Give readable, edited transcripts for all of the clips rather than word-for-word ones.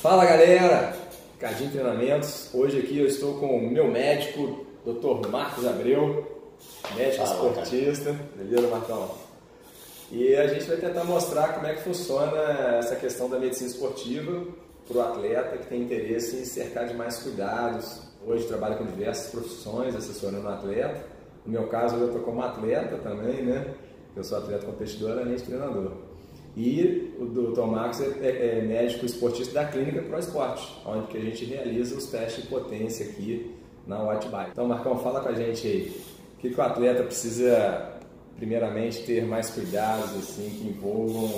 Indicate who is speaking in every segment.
Speaker 1: Fala galera, Cadinho Treinamentos. Hoje aqui eu estou com o meu médico, Dr. Marcos Abreu, médico esportista. Beleza, Marcão? E a gente vai tentar mostrar como é que funciona essa questão da medicina esportiva para o atleta que tem interesse em cercar de mais cuidados. Hoje trabalho com diversas profissões, assessorando o atleta. No meu caso, eu estou como atleta também, né? Eu sou atleta competidor, além de treinador. E o Dr. Marcos é médico esportista da Clínica Pro Esporte, onde que a gente realiza os testes de potência aqui na Wattbike. Então, Marcão, fala com a gente aí, o que o atleta precisa, primeiramente, ter mais cuidados, assim, que envolvam,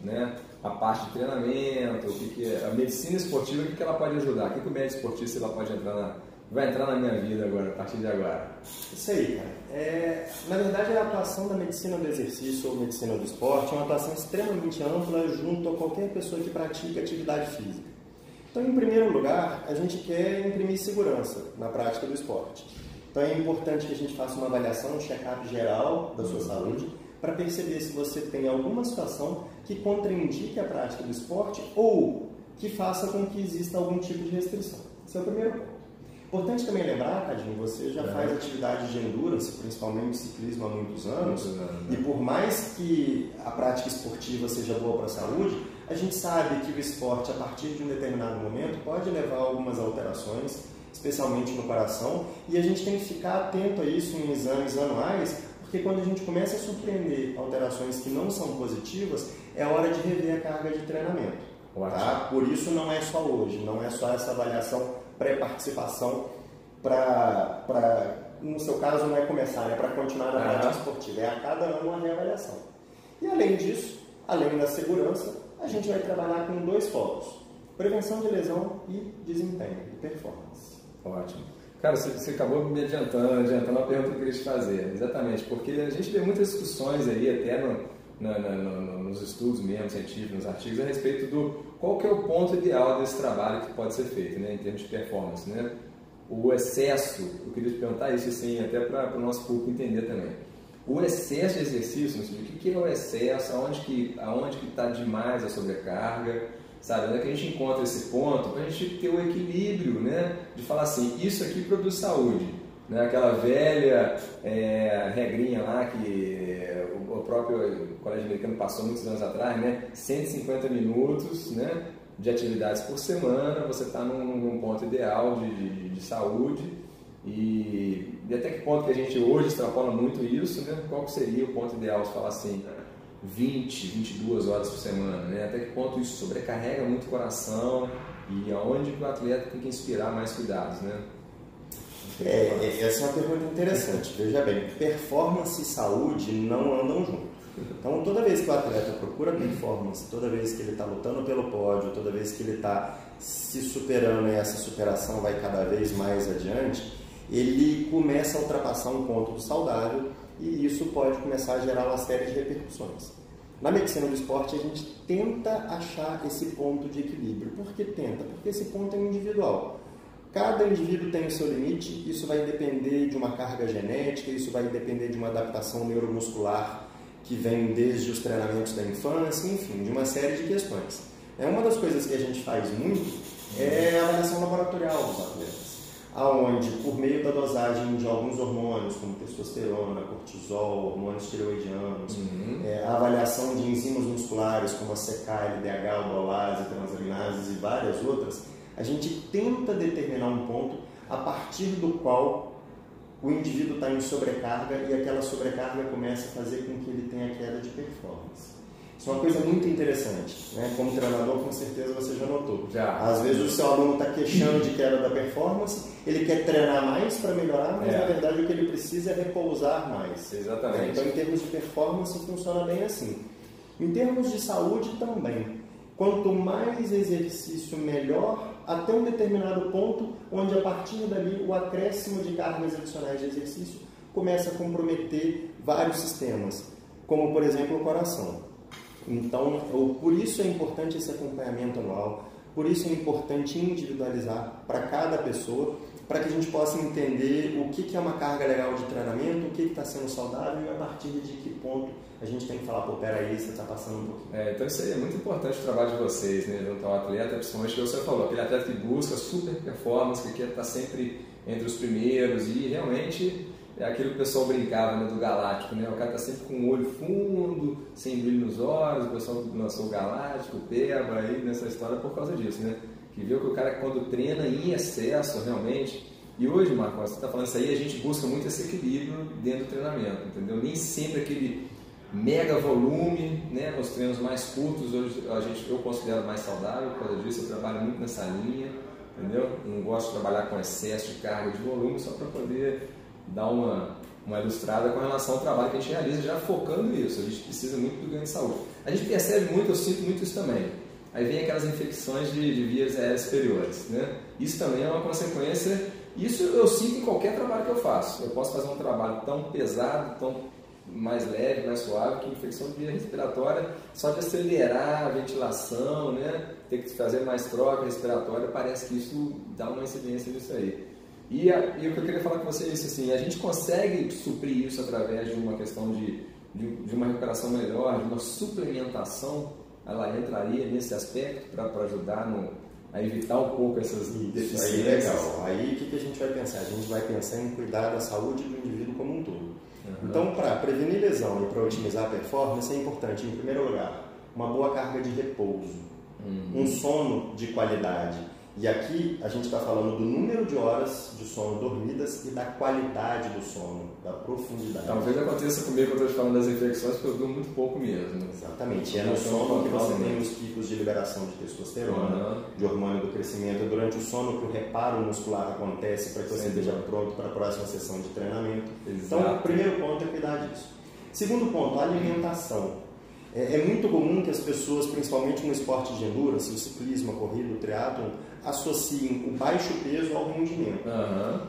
Speaker 1: né, a parte de treinamento, a medicina esportiva, o que ela pode ajudar, o que o médico esportista ela pode vai entrar na minha vida agora, a partir de agora.
Speaker 2: Isso aí, cara. Na verdade, a atuação da medicina do exercício ou medicina do esporte é uma atuação extremamente ampla junto a qualquer pessoa que pratica atividade física. Então, em primeiro lugar, a gente quer imprimir segurança na prática do esporte. Então, é importante que a gente faça uma avaliação, um check-up geral da sua saúde, para perceber se você tem alguma situação que contraindique a prática do esporte ou que faça com que exista algum tipo de restrição. Esse é o primeiro ponto. Importante também lembrar, Cadinho, você já faz atividade de endurance, principalmente ciclismo há muitos anos, e por mais que a prática esportiva seja boa para a saúde, a gente sabe que o esporte, a partir de um determinado momento, pode levar a algumas alterações, especialmente no coração, e a gente tem que ficar atento a isso em exames anuais, porque quando a gente começa a surpreender alterações que não são positivas, é hora de rever a carga de treinamento. Tá? Por isso não é só hoje, não é só essa avaliação pré-participação no seu caso não é começar, é para continuar na prática esportiva, é a cada ano uma reavaliação. E além disso, além da segurança, a gente vai trabalhar com dois focos: prevenção de lesão e desempenho e performance.
Speaker 1: Ótimo. Cara, você acabou me adiantando a pergunta que eu queria te fazer, exatamente, porque a gente vê muitas discussões aí, até nos estudos mesmo, científicos, nos artigos, a respeito do qual que é o ponto ideal desse trabalho que pode ser feito, né, em termos de performance, né? O excesso, eu queria te perguntar isso assim, até para o nosso público entender também. O excesso de exercício, o que é o excesso, aonde que está demais a sobrecarga, sabe? Onde é que a gente encontra esse ponto para a gente ter o equilíbrio, né? De falar assim, isso aqui produz saúde, né? Aquela velha regrinha lá que o próprio colégio americano passou muitos anos atrás, né? 150 minutos, né, de atividades por semana, você está num ponto ideal de saúde e até que ponto que a gente hoje extrapola muito isso, né? Qual que seria o ponto ideal de falar assim, 22 horas por semana, né? Até que ponto isso sobrecarrega muito o coração e aonde que o atleta tem que inspirar mais cuidados, né?
Speaker 2: Essa é uma pergunta interessante. Veja bem, performance e saúde não andam juntos. Então, toda vez que o atleta procura performance, toda vez que ele está lutando pelo pódio, toda vez que ele está se superando e essa superação vai cada vez mais adiante, ele começa a ultrapassar um ponto do saudável e isso pode começar a gerar uma série de repercussões. Na medicina do esporte, a gente tenta achar esse ponto de equilíbrio. Por que tenta? Porque esse ponto é individual. Cada indivíduo tem o seu limite, isso vai depender de uma carga genética, isso vai depender de uma adaptação neuromuscular que vem desde os treinamentos da infância, enfim, de uma série de questões. Uma das coisas que a gente faz muito é a avaliação laboratorial dos atletas, aonde, por meio da dosagem de alguns hormônios, como testosterona, cortisol, hormônios tireoidianos, a avaliação de enzimas musculares, como a CK, LDH, aldolase, transaminases e várias outras, a gente tenta determinar um ponto a partir do qual o indivíduo está em sobrecarga e aquela sobrecarga começa a fazer com que ele tenha queda de performance. Isso é uma coisa muito interessante, né? Como treinador, com certeza você já notou. Às vezes o seu aluno está queixando de queda da performance, ele quer treinar mais para melhorar, mas na verdade o que ele precisa é repousar mais.
Speaker 1: Exatamente.
Speaker 2: Então, em termos de performance, funciona bem assim. Em termos de saúde também. Quanto mais exercício, melhor, até um determinado ponto, onde a partir dali o acréscimo de cargas adicionais de exercício começa a comprometer vários sistemas, como por exemplo o coração. Então, por isso é importante esse acompanhamento anual, Por isso é importante individualizar para cada pessoa, para que a gente possa entender o que é uma carga legal de treinamento, o que está sendo saudável e a partir de que ponto a gente tem que falar, pô, peraí, você está passando um pouquinho.
Speaker 1: Então isso aí é muito importante o trabalho de vocês, né, junto ao atleta, principalmente o que você falou, aquele atleta que busca super performance, que quer estar sempre entre os primeiros e realmente é aquilo que o pessoal brincava, né, do galáctico, né, o cara está sempre com o olho fundo, sem brilho nos olhos, o pessoal lançou o galáctico, o Peba aí nessa história por causa disso, né, que viu que o cara quando treina em excesso realmente. E hoje, Marco, você está falando isso aí, a gente busca muito esse equilíbrio dentro do treinamento, entendeu? Nem sempre aquele mega volume, né? Os treinos mais curtos, hoje eu considero mais saudável, por causa disso eu trabalho muito nessa linha, entendeu? Não gosto de trabalhar com excesso de carga de volume, só para poder dar uma ilustrada com relação ao trabalho que a gente realiza, já focando nisso. A gente precisa muito do ganho de saúde. A gente percebe muito, eu sinto muito isso também. Aí vem aquelas infecções de vias aéreas superiores, né? Isso também é uma consequência. Isso eu sinto em qualquer trabalho que eu faço. Eu posso fazer um trabalho tão pesado, tão mais leve, mais suave, que infecção de via respiratória, só de acelerar a ventilação, né? Ter que fazer mais troca respiratória, parece que isso dá uma incidência nisso aí. E o que eu queria falar com você é isso, assim, a gente consegue suprir isso através de uma questão de uma recuperação melhor, de uma suplementação, ela entraria nesse aspecto para ajudar a evitar um pouco essas deficiências.
Speaker 2: Aí é legal. Aí o que a gente vai pensar? A gente vai pensar em cuidar da saúde do indivíduo como um todo. Então, para prevenir lesão e para otimizar a performance, é importante, em primeiro lugar, uma boa carga de repouso, um sono de qualidade. E aqui a gente está falando do número de horas de sono dormidas e da qualidade do sono, da profundidade.
Speaker 1: Talvez aconteça comigo quando eu estou falando das infecções, porque eu durmo muito pouco mesmo.
Speaker 2: Exatamente. É no sono que você tem os picos de liberação de testosterona, de hormônio do crescimento. É durante o sono que o reparo muscular acontece para que você esteja pronto para a próxima sessão de treinamento.
Speaker 1: Exato.
Speaker 2: Então, o primeiro ponto é cuidar disso. Segundo ponto, a alimentação. É muito comum que as pessoas, principalmente no esporte de endurance, o ciclismo, a corrida, o triatlon, associem o baixo peso ao rendimento.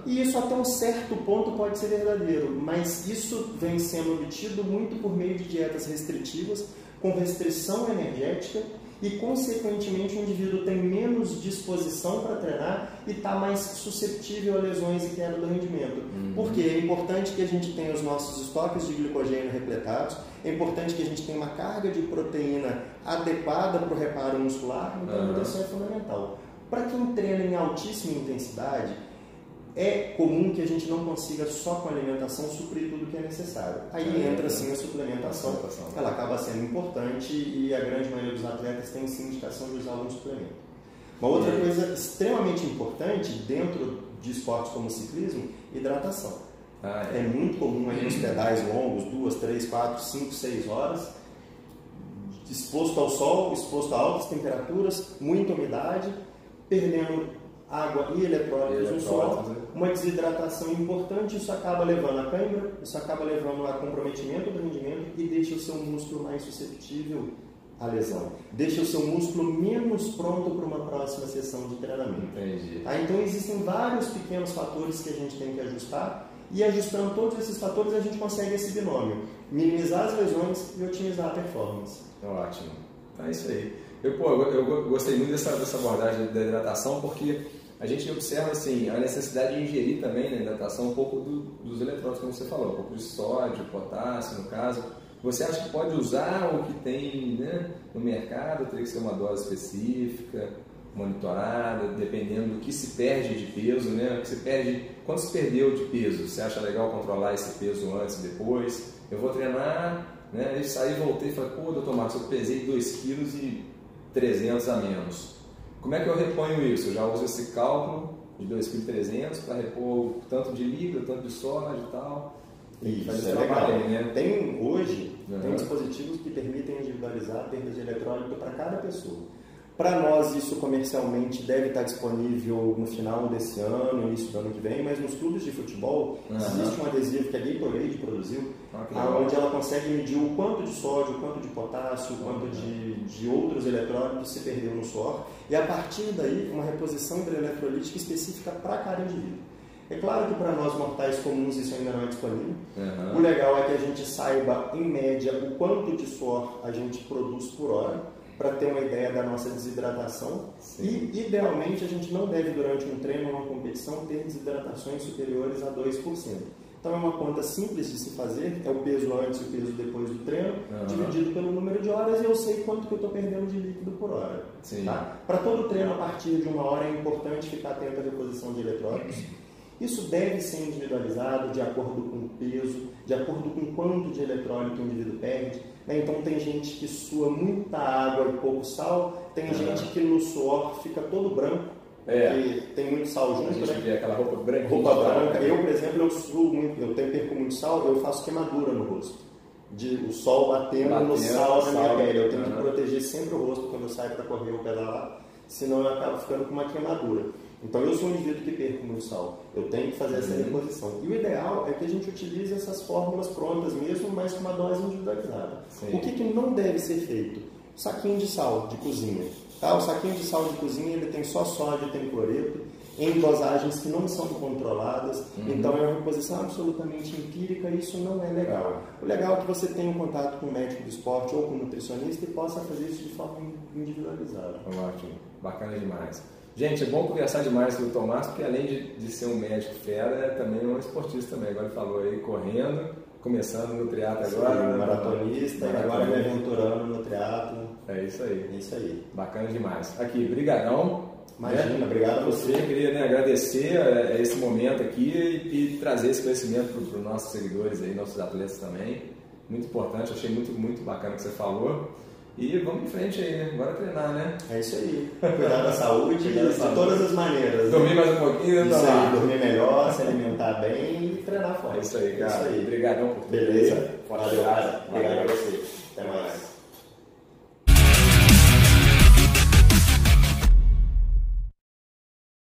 Speaker 2: E isso até um certo ponto pode ser verdadeiro, mas isso vem sendo obtido muito por meio de dietas restritivas, com restrição energética e, consequentemente, o indivíduo tem menos disposição para treinar e está mais suscetível a lesões e queda do rendimento. Porque é importante que a gente tenha os nossos estoques de glicogênio repletados, é importante que a gente tenha uma carga de proteína adequada para o reparo muscular, então a nutrição é fundamental. Para quem treina em altíssima intensidade, é comum que a gente não consiga só com a alimentação suprir tudo que é necessário. Aí entra sim a suplementação, ela acaba sendo importante e a grande maioria dos atletas tem sim indicação de usar algum suplemento. Uma outra coisa extremamente importante dentro de esportes como o ciclismo, hidratação. É muito comum aí nos pedais longos, 2, 3, 4, 5, 6 horas, exposto ao sol, exposto a altas temperaturas, muita umidade, perdendo água e eletrólitos no sol, uma desidratação importante, isso acaba levando a cãibra, isso acaba levando a comprometimento do rendimento e deixa o seu músculo mais suscetível à lesão. Deixa o seu músculo menos pronto para uma próxima sessão de treinamento. Então existem vários pequenos fatores que a gente tem que ajustar e ajustando todos esses fatores a gente consegue esse binômio, minimizar as lesões e otimizar a performance.
Speaker 1: Ótimo, é isso aí. Eu gostei muito dessa abordagem da hidratação porque a gente observa assim, a necessidade de ingerir também na hidratação um pouco dos eletrólitos, como você falou, um pouco de sódio, potássio no caso. Você acha que pode usar o que tem, né, no mercado, teria que ser uma dose específica, monitorada, dependendo do que se perde de peso, né? Quanto se perdeu de peso? Você acha legal controlar esse peso antes e depois? Eu vou treinar, né? Eu saí, voltei e falei, pô, doutor Marcos, eu pesei 2,3 kg a menos. Como é que eu reponho isso? Eu já uso esse cálculo de 2,3 kg para repor o tanto de libra, tanto de sódio e tal.
Speaker 2: Isso é legal. Né? Hoje, tem dispositivos que permitem individualizar a perda de eletrólito para cada pessoa. Para nós, isso comercialmente deve estar disponível no final desse ano, início do ano que vem, mas nos clubes de futebol existe um adesivo que a Gatorade produziu, onde ela consegue medir o quanto de sódio, o quanto de potássio, o quanto de outros eletrólitos se perdeu no suor, e a partir daí uma reposição hidroeletrolítica específica para cada indivíduo. É claro que para nós mortais comuns isso ainda não é disponível. O legal é que a gente saiba, em média, o quanto de suor a gente produz por hora, para ter uma ideia da nossa desidratação. Sim. E, idealmente, a gente não deve, durante um treino ou uma competição, ter desidratações superiores a 2%. Então, é uma conta simples de se fazer, é o peso antes e o peso depois do treino, dividido pelo número de horas, e eu sei quanto que eu estou perdendo de líquido por hora. Tá? Para todo treino, a partir de 1 hora, é importante ficar atento à reposição de eletrólitos. Isso deve ser individualizado de acordo com o peso, de acordo com quanto de eletrólito o indivíduo perde. Né? Então, tem gente que sua muita água e pouco sal, tem gente que no suor fica todo branco, porque tem muito sal junto.
Speaker 1: A gente vê aquela roupa branca.
Speaker 2: Roupa branca. Eu, por exemplo, eu perco muito sal, eu faço queimadura no rosto. O sol batendo no sal na minha pele. Eu tenho que proteger sempre o rosto quando eu saio para correr ou pedalar, senão eu acabo ficando com uma queimadura. Então, eu sou um indivíduo que perco muito sal. Eu tenho que fazer essa reposição. E o ideal é que a gente utilize essas fórmulas prontas mesmo, mas com uma dose individualizada. Sim. O que não deve ser feito? Saquinho de sal de cozinha. Tá? O saquinho de sal de cozinha ele tem só sódio e tem cloreto, em dosagens que não são controladas. Então, é uma reposição absolutamente empírica e isso não é legal. O legal é que você tenha um contato com o médico do esporte ou com o nutricionista e possa fazer isso de forma individualizada.
Speaker 1: Ótimo. Bacana demais. Gente, é bom conversar demais com o Tomás, porque além de ser um médico fera, também é um esportista também. Agora ele falou aí, correndo, começando no triatlo agora.
Speaker 2: Maratonista, e agora me aventurando no triatlo.
Speaker 1: É isso aí.
Speaker 2: É isso aí.
Speaker 1: Bacana demais. Aqui, brigadão.
Speaker 2: Imagina, obrigado a você.
Speaker 1: Eu queria agradecer esse momento aqui e trazer esse conhecimento para os nossos seguidores aí, nossos atletas também. Muito importante, achei muito bacana o que você falou. E vamos em frente aí, né? Bora treinar, né?
Speaker 2: É isso aí. Cuidar da saúde de todas as maneiras.
Speaker 1: Dormir mais um pouquinho,
Speaker 2: isso aí, dormir melhor, se alimentar bem e treinar forte.
Speaker 1: É isso aí, cara. Obrigadão por tudo.
Speaker 2: Beleza.
Speaker 1: Valeu.
Speaker 2: Obrigado a você. Até mais.